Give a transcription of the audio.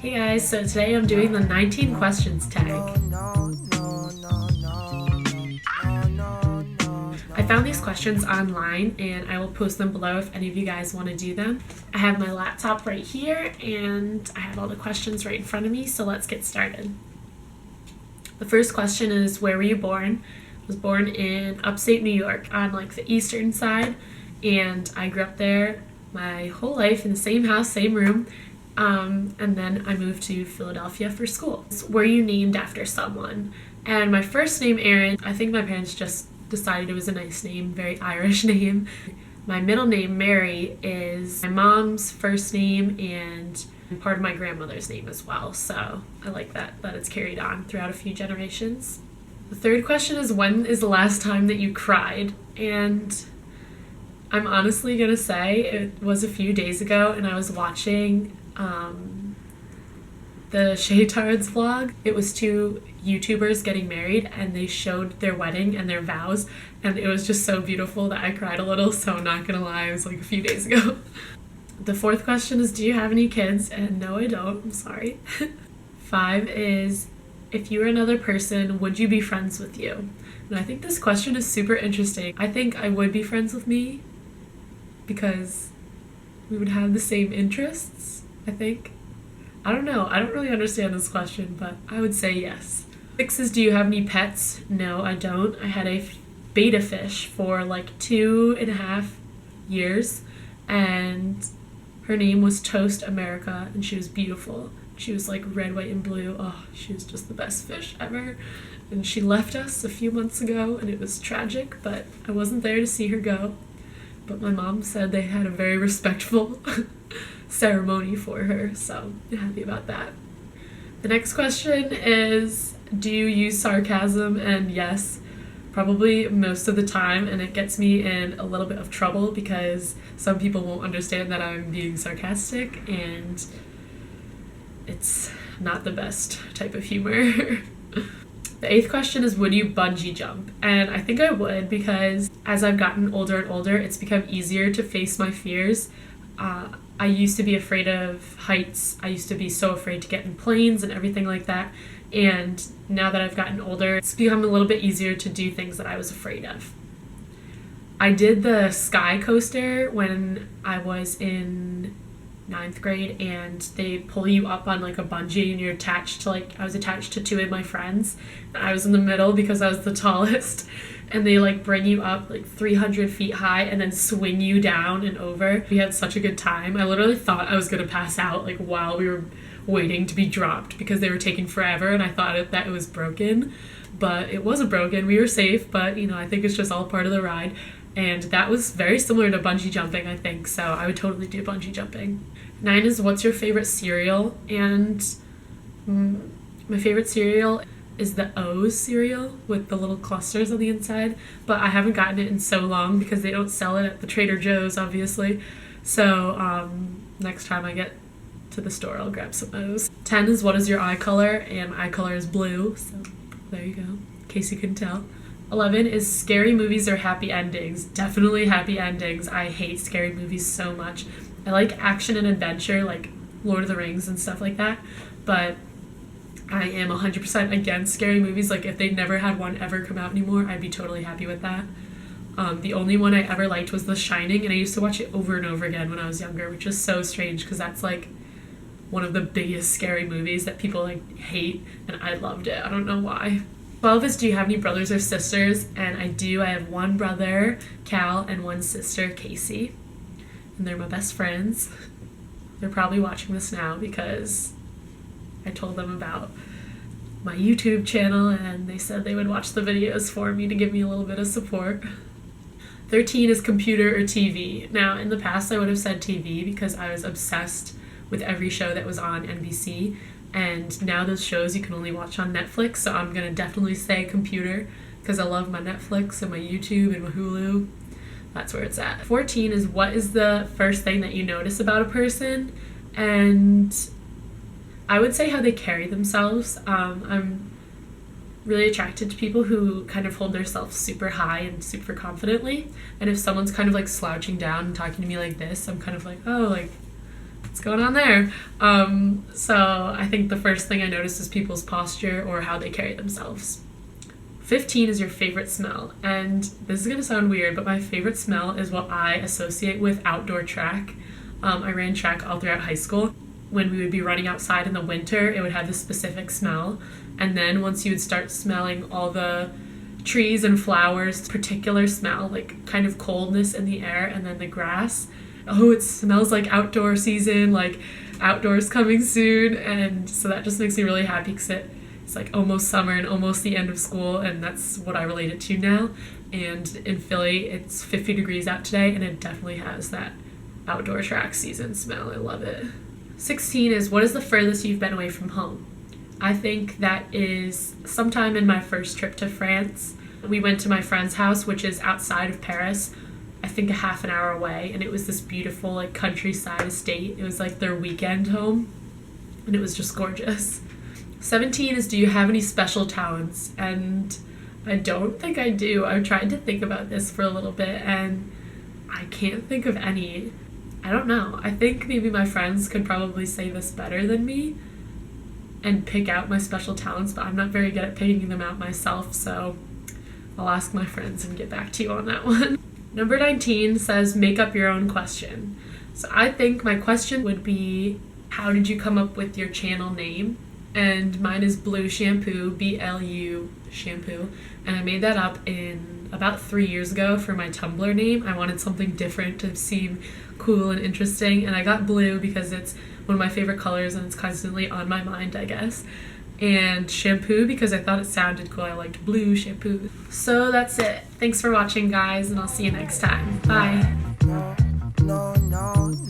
Hey guys, so today I'm doing the 19 questions tag. I found these questions online and I will post them below if any of you guys want to do them. I have my laptop right here and I have all the questions right in front of me, so let's get started. The first question is, where were you born? I was born in upstate New York on like the eastern side, and I grew up there my whole life in the same house, same room. And then I moved to Philadelphia for school. Were you named after someone? And my first name, Erin, I think my parents just decided it was a nice name, very Irish name. My middle name, Mary, is my mom's first name and part of my grandmother's name as well. So I like that it's carried on throughout a few generations. The third question is, when is the last time that you cried? And I'm honestly gonna say it was a few days ago, and I was watching the Shaytards vlog. It was two YouTubers getting married and they showed their wedding and their vows, and it was just so beautiful that I cried a little, so I'm not gonna lie, it was like a few days ago. The fourth question is, do you have any kids? And no, I don't, I'm sorry. 5 is, if you were another person, would you be friends with you? And I think this question is super interesting. I think I would be friends with me because we would have the same interests, I think. I don't know. I don't really understand this question, but I would say yes. 6 is, do you have any pets? No, I don't. I had a betta fish for like 2.5 years, and her name was Toast America, and she was beautiful. She was like red, white, and blue. Oh, she was just the best fish ever. And she left us a few months ago, and it was tragic, but I wasn't there to see her go. But my mom said they had a very respectful ceremony for her, so I'm happy about that. The next question is, do you use sarcasm? And yes, probably most of the time, and it gets me in a little bit of trouble because some people won't understand that I'm being sarcastic, and it's not the best type of humor. The 8th question is, would you bungee jump? And I think I would, because as I've gotten older and older, it's become easier to face my fears. I used to be afraid of heights. I used to be so afraid to get in planes and everything like that. And now that I've gotten older, it's become a little bit easier to do things that I was afraid of. I did the sky coaster when I was in 9th grade, and they pull you up on like a bungee, and you're attached to I was attached to 2 of my friends, and I was in the middle because I was the tallest, and they like bring you up like 300 feet high and then swing you down and over. We had such a good time. I literally thought I was gonna pass out like while we were waiting to be dropped because they were taking forever, and I thought that it was broken, but it wasn't broken. We were safe, but I think it's just all part of the ride. And that was very similar to bungee jumping, I think, so I would totally do bungee jumping. 9 is, what's your favorite cereal? And my favorite cereal is the O's cereal with the little clusters on the inside, but I haven't gotten it in so long because they don't sell it at the Trader Joe's, obviously. So next time I get to the store, I'll grab some O's. 10 is, what is your eye color? And my eye color is blue, so there you go, in case you couldn't tell. 11 is, scary movies or happy endings? Definitely happy endings. I hate scary movies so much. I like action and adventure, like Lord of the Rings and stuff like that, but I am 100% against scary movies. Like, if they never had one ever come out anymore, I'd be totally happy with that. The only one I ever liked was The Shining, and I used to watch it over and over again when I was younger, which is so strange because that's like one of the biggest scary movies that people like hate, and I loved it. I don't know why. 12 is, do you have any brothers or sisters? And I do. I have one brother, Cal, and one sister, Casey. And they're my best friends. They're probably watching this now because I told them about my YouTube channel, and they said they would watch the videos for me to give me a little bit of support. 13 is, computer or TV? Now, in the past I would have said TV because I was obsessed with every show that was on NBC. And now those shows you can only watch on Netflix, so I'm gonna definitely say computer because I love my Netflix and my YouTube and my Hulu. That's where it's at. 14 is, what is the first thing that you notice about a person? And I would say how they carry themselves. I'm really attracted to people who kind of hold themselves super high and super confidently. And if someone's kind of like slouching down and talking to me like this, I'm kind of like, oh, like, what's going on there? So I think the first thing I noticed is people's posture or how they carry themselves. 15 is your favorite smell, and this is gonna sound weird, but my favorite smell is what I associate with outdoor track. I ran track all throughout high school. When we would be running outside in the winter, it would have this specific smell, and then once you would start smelling all the trees and flowers, particular smell, like kind of coldness in the air, and then the grass. Oh, it smells like outdoor season, like outdoors coming soon, and so that just makes me really happy because it's like almost summer and almost the end of school, and that's what I relate it to now. And in Philly, it's 50 degrees out today, and it definitely has that outdoor track season smell. I love it. 16 is, what is the furthest you've been away from home? I think that is sometime in my first trip to France. We went to my friend's house, which is outside of Paris, I think a half an hour away, and it was this beautiful like countryside estate. It was like their weekend home, and it was just gorgeous. 17 is, do you have any special talents? And I don't think I do. I've tried to think about this for a little bit, and I can't think of any. I don't know. I think maybe my friends could probably say this better than me and pick out my special talents, but I'm not very good at picking them out myself, so I'll ask my friends and get back to you on that one. Number 19 says, make up your own question. So I think my question would be, how did you come up with your channel name? And mine is BluShampoo, B-L-U shampoo, and I made that up in about 3 years ago for my Tumblr name. I wanted something different to seem cool and interesting, and I got blue because it's one of my favorite colors and it's constantly on my mind, I guess. And shampoo because I thought it sounded cool. I liked blue shampoo. So that's it. Thanks for watching, guys, and I'll see you next time. Bye. No.